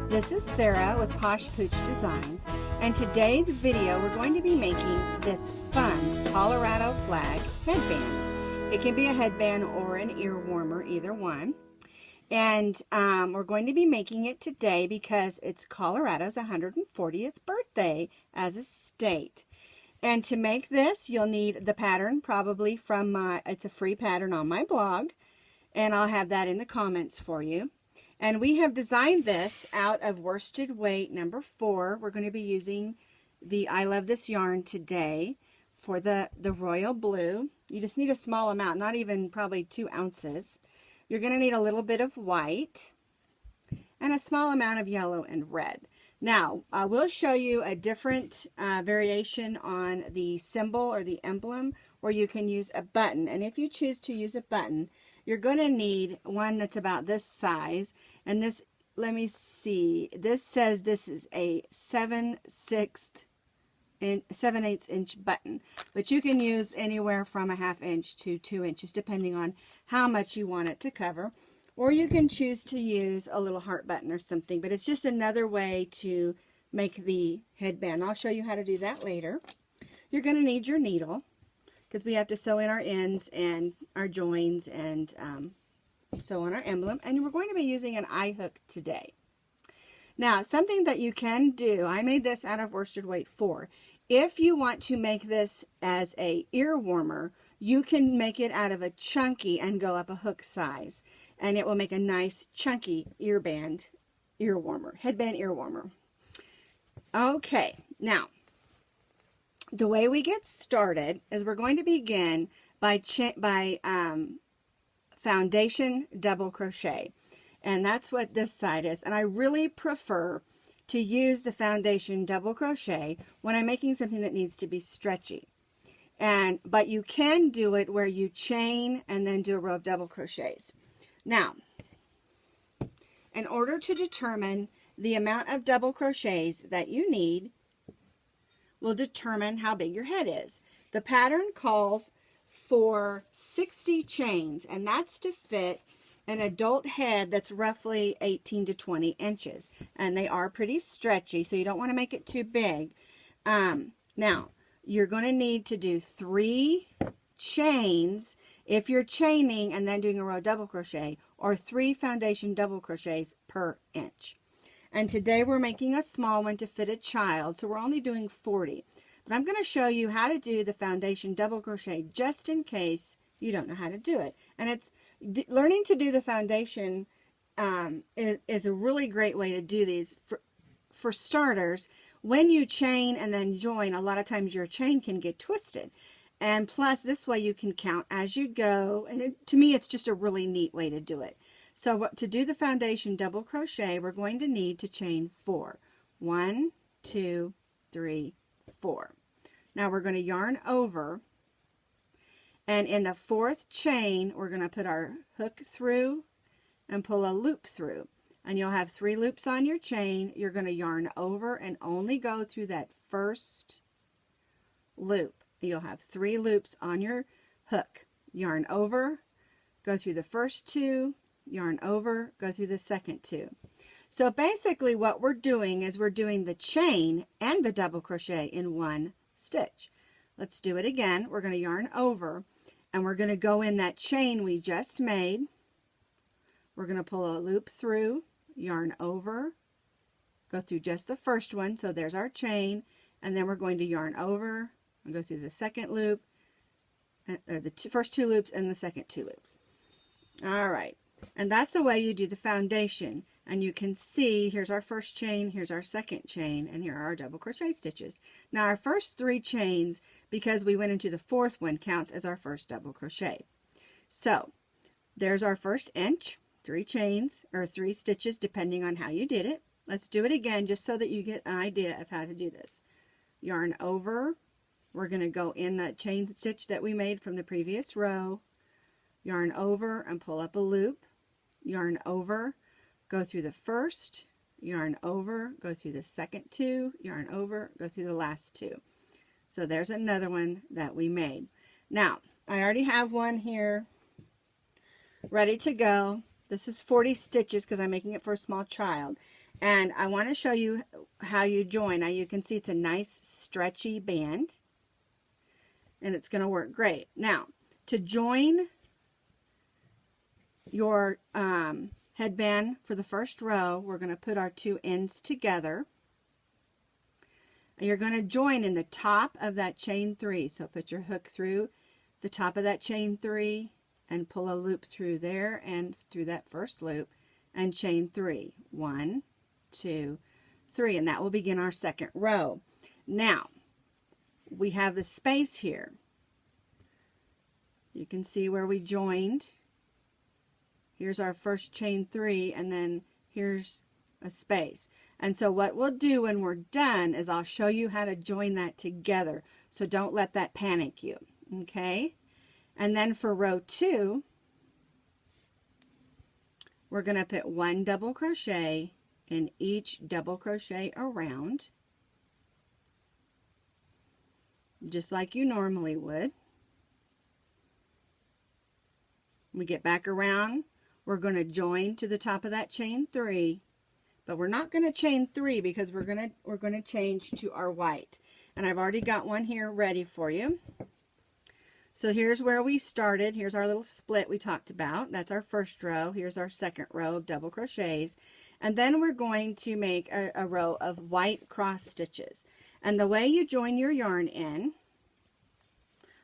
This is Sarah with Posh Pooch Designs, and today's video we're going to be making this fun Colorado flag headband. It can be a headband or an ear warmer, either one. And we're going to be making it today because it's Colorado's 140th birthday as a state. And to make this, you'll need the pattern probably from it's a free pattern on my blog, and I'll have that in the comments for you. And we have designed this out of worsted weight number 4. We're going to be using the I Love This yarn today for the royal blue. You just need a small amount, not even probably 2 ounces. You're going to need a little bit of white and a small amount of yellow and red. Now, I will show you a different variation on the symbol or the emblem where you can use a button. And if you choose to use a button, you're going to need one that's about this size. And this, let me see, this says this is a 7/8 inch button. But you can use anywhere from a 1/2 inch to 2 inches, depending on how much you want it to cover. Or you can choose to use a little heart button or something. But it's just another way to make the headband. I'll show you how to do that later. You're going to need your needle, because we have to sew in our ends and our joins and sew on our emblem. And we're going to be using an eye hook today. Now, something that you can do, I made this out of worsted weight 4. If you want to make this as a ear warmer, you can make it out of a chunky and go up a hook size. And it will make a nice chunky headband ear warmer. Okay, now, the way we get started is we're going to begin by foundation double crochet, and that's what this side is. And I really prefer to use the foundation double crochet when I'm making something that needs to be stretchy. But you can do it where you chain and then do a row of double crochets. Now, in order to determine the amount of double crochets that you need will determine how big your head is. The pattern calls for 60 chains, and that's to fit an adult head that's roughly 18 to 20 inches. And they are pretty stretchy, so you don't want to make it too big. Now, you're going to need to do 3 chains if you're chaining and then doing a row of double crochet, or 3 foundation double crochets per inch. And today we're making a small one to fit a child, so we're only doing 40. But I'm going to show you how to do the foundation double crochet just in case you don't know how to do it. And it's learning to do the foundation is a really great way to do these. For starters, when you chain and then join, a lot of times your chain can get twisted. And plus, this way you can count as you go. And to me, it's just a really neat way to do it. So to do the foundation double crochet, we're going to need to chain 4. 1, 2, 3, 4. Now we're going to yarn over. And in the 4th chain, we're going to put our hook through and pull a loop through. And you'll have 3 loops on your chain. You're going to yarn over and only go through that first loop. You'll have 3 loops on your hook. Yarn over, go through the first 2, yarn over, go through the second 2. So basically what we're doing is we're doing the chain and the double crochet in one stitch. Let's do it again. We're going to yarn over, and we're going to go in that chain we just made. We're going to pull a loop through, yarn over, go through just the first one, so there's our chain, and then we're going to yarn over and go through the second loop, or the first 2 loops and the second 2 loops. All right, and that's the way you do the foundation. And you can see, here's our first chain, here's our second chain, and here are our double crochet stitches. Now our first 3 chains, because we went into the 4th one, counts as our first double crochet. So there's our first inch, 3 chains, or 3 stitches, depending on how you did it. Let's do it again, just so that you get an idea of how to do this. Yarn over. We're going to go in that chain stitch that we made from the previous row. Yarn over and pull up a loop. Yarn over, go through the first, yarn over, go through the second 2, yarn over, go through the last 2. So there's another one that we made. Now, I already have one here ready to go. This is 40 stitches because I'm making it for a small child. And I want to show you how you join. Now you can see it's a nice stretchy band, and it's going to work great. Now, to join your headband for the first row, we're going to put our two ends together. And you're going to join in the top of that chain 3. So put your hook through the top of that chain 3 and pull a loop through there and through that first loop and chain 3. 1, 2, 3, and that will begin our second row. Now, we have the space here. You can see where we joined. Here's our first chain 3, and then here's a space. And so what we'll do when we're done is I'll show you how to join that together. So don't let that panic you. Okay? And then for row 2, we're going to put 1 double crochet in each double crochet around, just like you normally would. We get back around, we're going to join to the top of that chain 3, but we're not going to chain 3 because we're going to change to our white. And I've already got one here ready for you. So here's where we started. Here's our little split we talked about. That's our first row. Here's our second row of double crochets. And then we're going to make a row of white cross stitches. And the way you join your yarn in,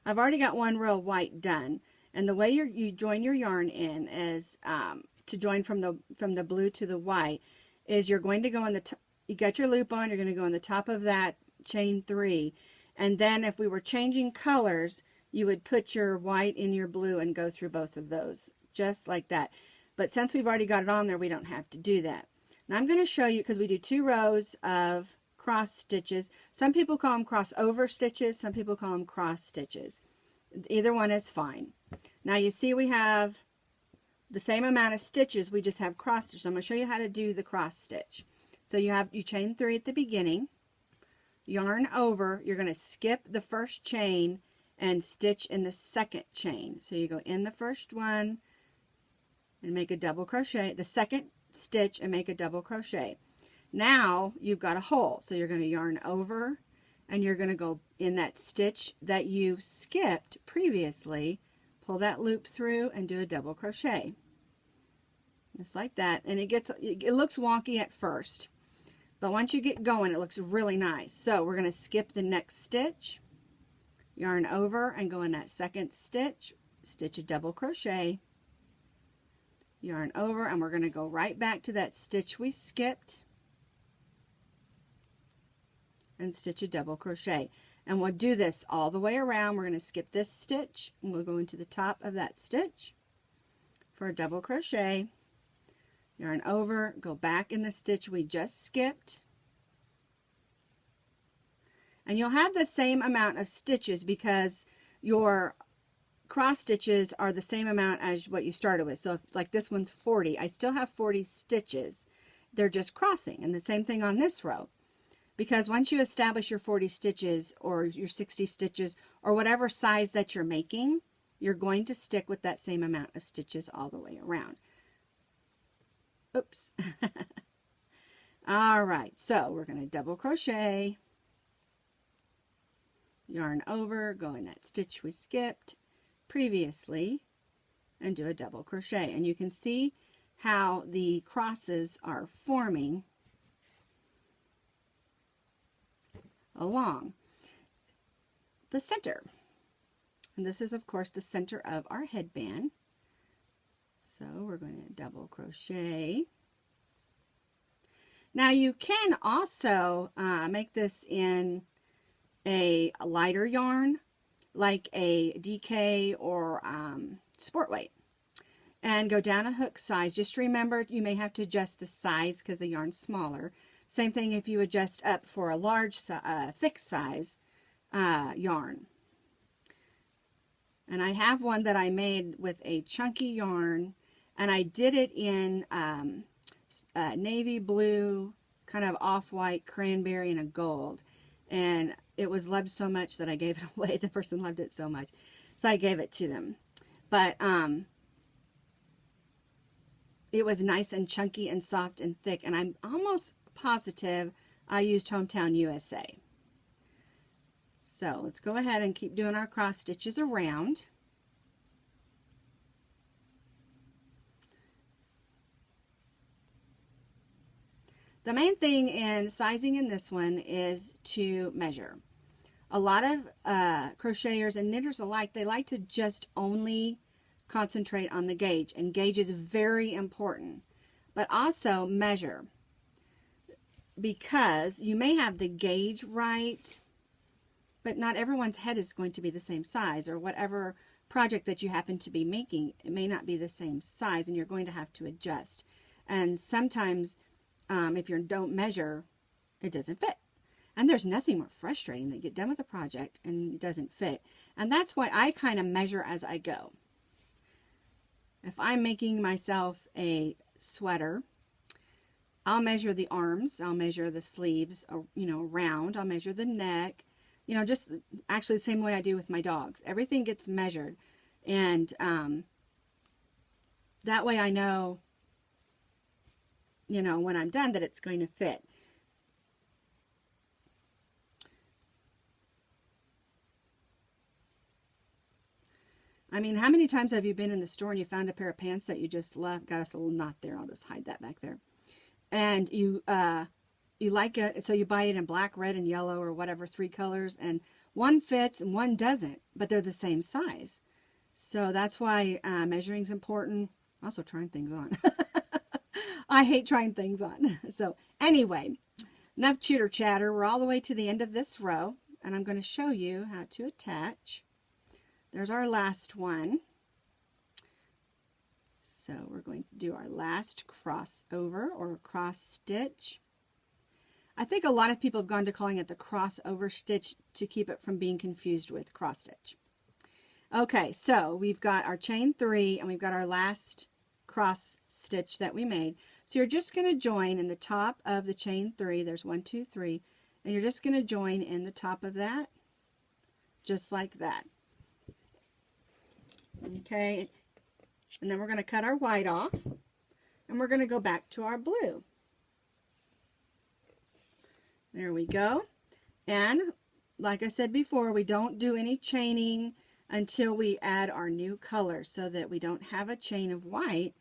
I've already got one row of white done. And the way you join your yarn in is to join from the blue to the white is you're going to go on you got your loop on, you're going to go on the top of that chain 3. And then if we were changing colors, you would put your white in your blue and go through both of those, just like that. But since we've already got it on there, we don't have to do that. Now I'm going to show you, because we do 2 rows of cross stitches. Some people call them crossover stitches, some people call them cross stitches. Either one is fine. Now you see we have the same amount of stitches, we just have cross stitches. I'm going to show you how to do the cross stitch. So you chain 3 at the beginning, yarn over, you're going to skip the first chain and stitch in the second chain. So you go in the first one and make a double crochet, the second stitch and make a double crochet. Now you've got a hole, so you're going to yarn over and you're going to go in that stitch that you skipped previously, pull that loop through and do a double crochet. Just like that. And it looks wonky at first, but once you get going, it looks really nice. So we're going to skip the next stitch, yarn over and go in that second stitch, stitch a double crochet, yarn over, and we're going to go right back to that stitch we skipped and stitch a double crochet. And we'll do this all the way around. We're going to skip this stitch and we'll go into the top of that stitch for a double crochet, yarn over, go back in the stitch we just skipped. And you'll have the same amount of stitches because your cross stitches are the same amount as what you started with. So if, like this one's 40, I still have 40 stitches. They're just crossing. And the same thing on this row. Because once you establish your 40 stitches or your 60 stitches or whatever size that you're making, you're going to stick with that same amount of stitches all the way around. Oops. All right, so we're going to double crochet, yarn over, go in that stitch we skipped previously and do a double crochet. And you can see how the crosses are forming along the center. And this is, of course, the center of our headband. So we're going to double crochet. Now you can also make this in a lighter yarn, like a DK or sport weight, and go down a hook size. Just remember, you may have to adjust the size because the yarn's smaller. Same thing if you adjust up for a large, thick size yarn. And I have one that I made with a chunky yarn, and I did it in navy blue, kind of off-white, cranberry, and a gold. And it was loved so much that I gave it away. The person loved it so much, so I gave it to them. But it was nice and chunky and soft and thick, and I'm almost positive I used Hometown USA. So let's go ahead and keep doing our cross stitches around. The main thing in sizing in this one is to measure. A lot of crocheters and knitters alike, they like to just only concentrate on the gauge, and gauge is very important. But also measure, because you may have the gauge right, but not everyone's head is going to be the same size, or whatever project that you happen to be making, it may not be the same size, and you're going to have to adjust. And sometimes if you don't measure, it doesn't fit. And there's nothing more frustrating than get done with a project and it doesn't fit. And that's why I kind of measure as I go. If I'm making myself a sweater, I'll measure the arms, I'll measure the sleeves, you know, around, I'll measure the neck, you know, just actually the same way I do with my dogs. Everything gets measured. And that way I know, you know, when I'm done, that it's going to fit. I mean, how many times have you been in the store and you found a pair of pants that you just love? Got us a little knot there. I'll just hide that back there. And you like it, so you buy it in black, red, and yellow, or whatever, 3 colors, and one fits and one doesn't, but they're the same size. So that's why measuring is important. Also trying things on. I hate trying things on. So anyway, enough chitter chatter. We're all the way to the end of this row, and I'm going to show you how to attach. There's our last one. So we're going to do our last crossover or cross stitch. I think a lot of people have gone to calling it the crossover stitch to keep it from being confused with cross stitch. Okay, so we've got our chain 3 and we've got our last cross stitch that we made. So you're just going to join in the top of the chain 3. There's 1, 2, 3, and you're just going to join in the top of that, just like that. Okay, and then we're going to cut our white off, and we're going to go back to our blue. There we go. And like I said before, we don't do any chaining until we add our new color, so that we don't have a chain of white,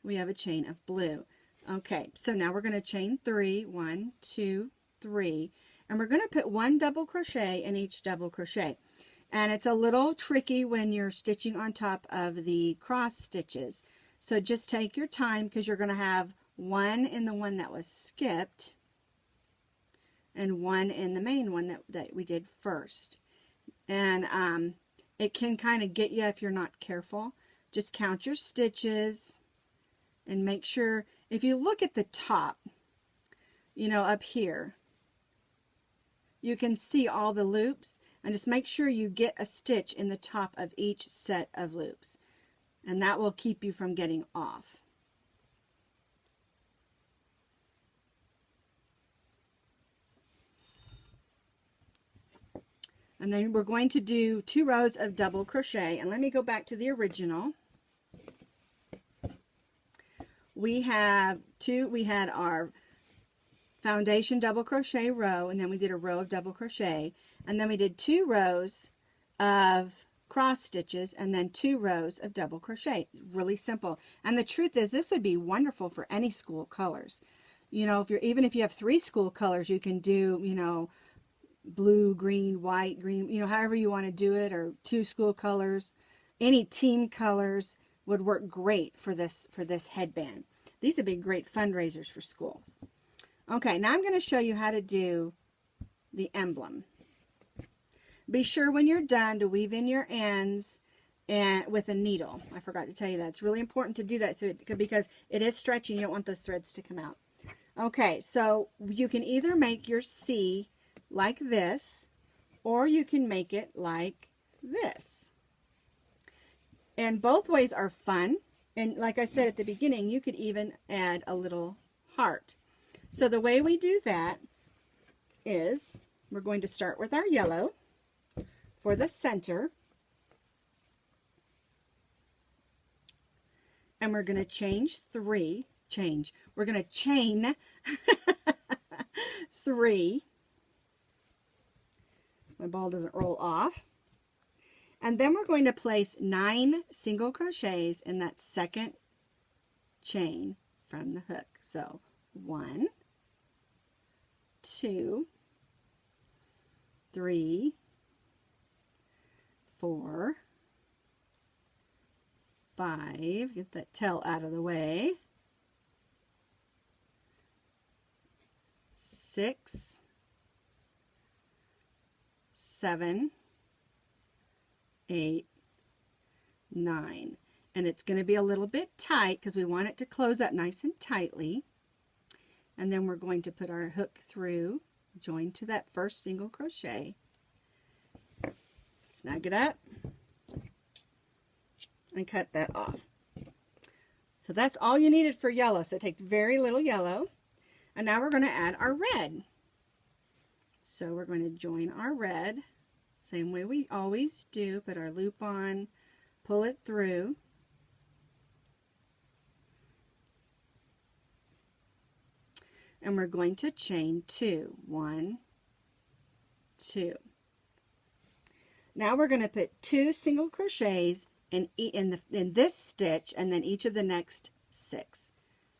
we have a chain of blue. Okay, so now we're going to chain 3, 1, 2, 3, and we're going to put 1 double crochet in each double crochet. And it's a little tricky when you're stitching on top of the cross stitches. So just take your time, because you're going to have 1 in the one that was skipped and 1 in the main one that we did first. And it can kind of get you if you're not careful. Just count your stitches and make sure, if you look at the top, you know, up here, you can see all the loops. And just make sure you get a stitch in the top of each set of loops. And that will keep you from getting off. And then we're going to do 2 rows of double crochet. And let me go back to the original. We had our foundation double crochet row, and then we did a row of double crochet. And then we did 2 rows of cross stitches and then 2 rows of double crochet. Really simple. And the truth is, this would be wonderful for any school colors. You know, even if you have 3 school colors, you can do, you know, blue, green, white, green, you know, however you want to do it, or 2 school colors. Any team colors would work great for this headband. These would be great fundraisers for schools. Okay, now I'm going to show you how to do the emblem. Be sure when you're done to weave in your ends and with a needle. I forgot to tell you that. It's really important to do that because it is stretching. You don't want those threads to come out. Okay, so you can either make your C like this, or you can make it like this. And both ways are fun. And like I said at the beginning, you could even add a little heart. So the way we do that is we're going to start with our yellow for the center. and we're going to we're going to chain 3. My ball doesn't roll off. And then we're going to place 9 single crochets in that second chain from the hook. So 1, 2, 3, 4, 5, get that tail out of the way, 6, 7, 8, 9. And it's going to be a little bit tight because we want it to close up nice and tightly. And then we're going to put our hook through, join to that first single crochet, snug it up, and cut that off. So that's all you needed for yellow. So it takes very little yellow. And now we're going to add our red. So we're going to join our red, same way we always do, put our loop on, pull it through. And we're going to chain 2. 1, 2. Now we're going to put 2 single crochets in this stitch, and then each of the next 6.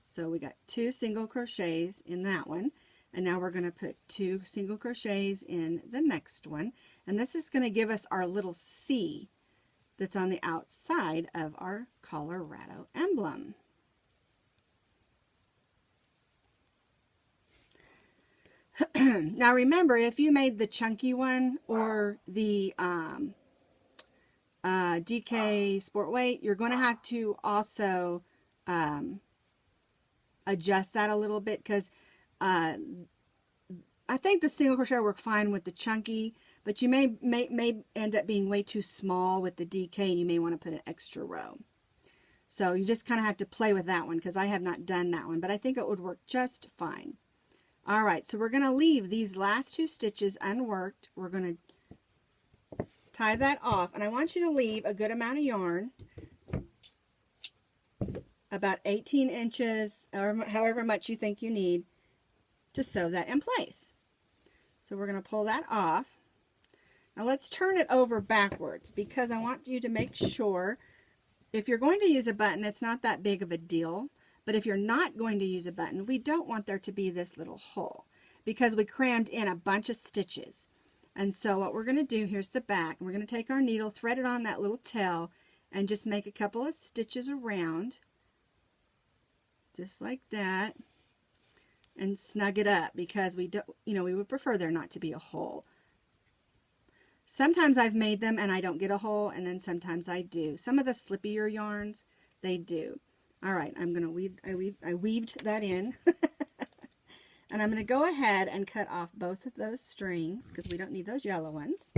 So we got 2 single crochets in that one, and now we're going to put 2 single crochets in the next one, and this is going to give us our little C that's on the outside of our Colorado emblem. Now remember, if you made the chunky one or the DK Sport Weight, you're going to have to also adjust that a little bit, because I think the single crochet will work fine with the chunky, but you may end up being way too small with the DK, and you may want to put an extra row. So you just kind of have to play with that one, because I have not done that one, but I think it would work just fine. All right, so we're going to leave these last 2 stitches unworked. We're going to tie that off, and I want you to leave a good amount of yarn, about 18 inches, or however much you think you need, to sew that in place. So we're going to pull that off. Now let's turn it over backwards, because I want you to make sure, if you're going to use a button, it's not that big of a deal. But if you're not going to use a button, we don't want there to be this little hole, because we crammed in a bunch of stitches. And so what we're going to do, here's the back, and we're going to take our needle, thread it on that little tail, and just make a couple of stitches around, just like that, and snug it up, because we don't, we would prefer there not to be a hole. Sometimes I've made them and I don't get a hole, and then sometimes I do. Some of the slippier yarns, they do. All right, I'm going to weave, I weaved that in. And I'm going to go ahead and cut off both of those strings, because we don't need those yellow ones.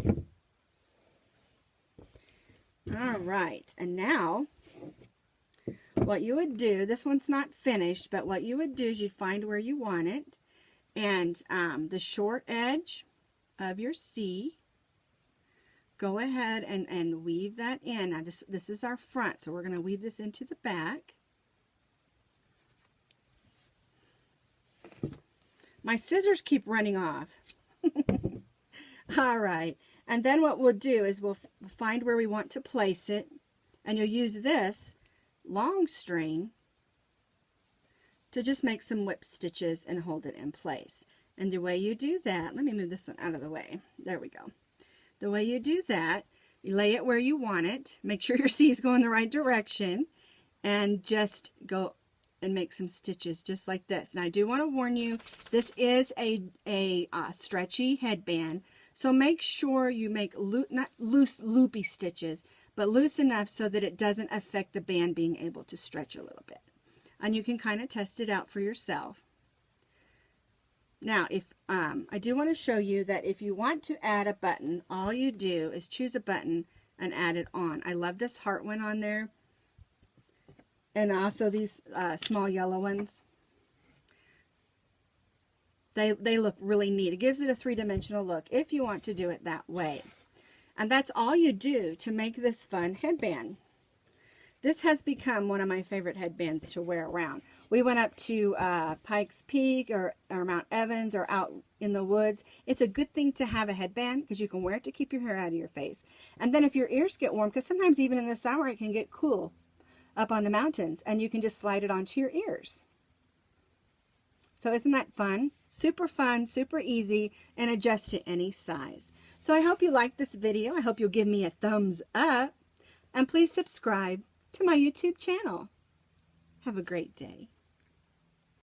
All right, and now what you would do, this one's not finished, but what you would do is you'd find where you want it, and the short edge of your C, go ahead and weave that in. Now this is our front, so we're going to weave this into the back. My scissors keep running off. All right, and then what we'll do is we'll find where we want to place it, and you'll use this long string to just make some whip stitches and hold it in place. And the way you do that, let me move this one out of the way. There we go. The way you do that, you lay it where you want it, make sure your C is going the right direction, and just go and make some stitches just like this. And I do want to warn you, this is a stretchy headband, so make sure you make not loose loopy stitches, but loose enough so that it doesn't affect the band being able to stretch a little bit. And you can kind of test it out for yourself. Now, if I do want to show you that if you want to add a button, all you do is choose a button and add it on. I love this heart one on there, and also these small yellow ones. They look really neat. It gives it a three-dimensional look if you want to do it that way. And that's all you do to make this fun headband. This has become one of my favorite headbands to wear around. We went up to Pikes Peak or Mount Evans or out in the woods. It's a good thing to have a headband because you can wear it to keep your hair out of your face. And then if your ears get warm, because sometimes even in the summer it can get cool up on the mountains, and you can just slide it onto your ears. So isn't that fun? Super fun, super easy, and adjust to any size. So I hope you liked this video. I hope you'll give me a thumbs up, and please subscribe to my YouTube channel. Have a great day.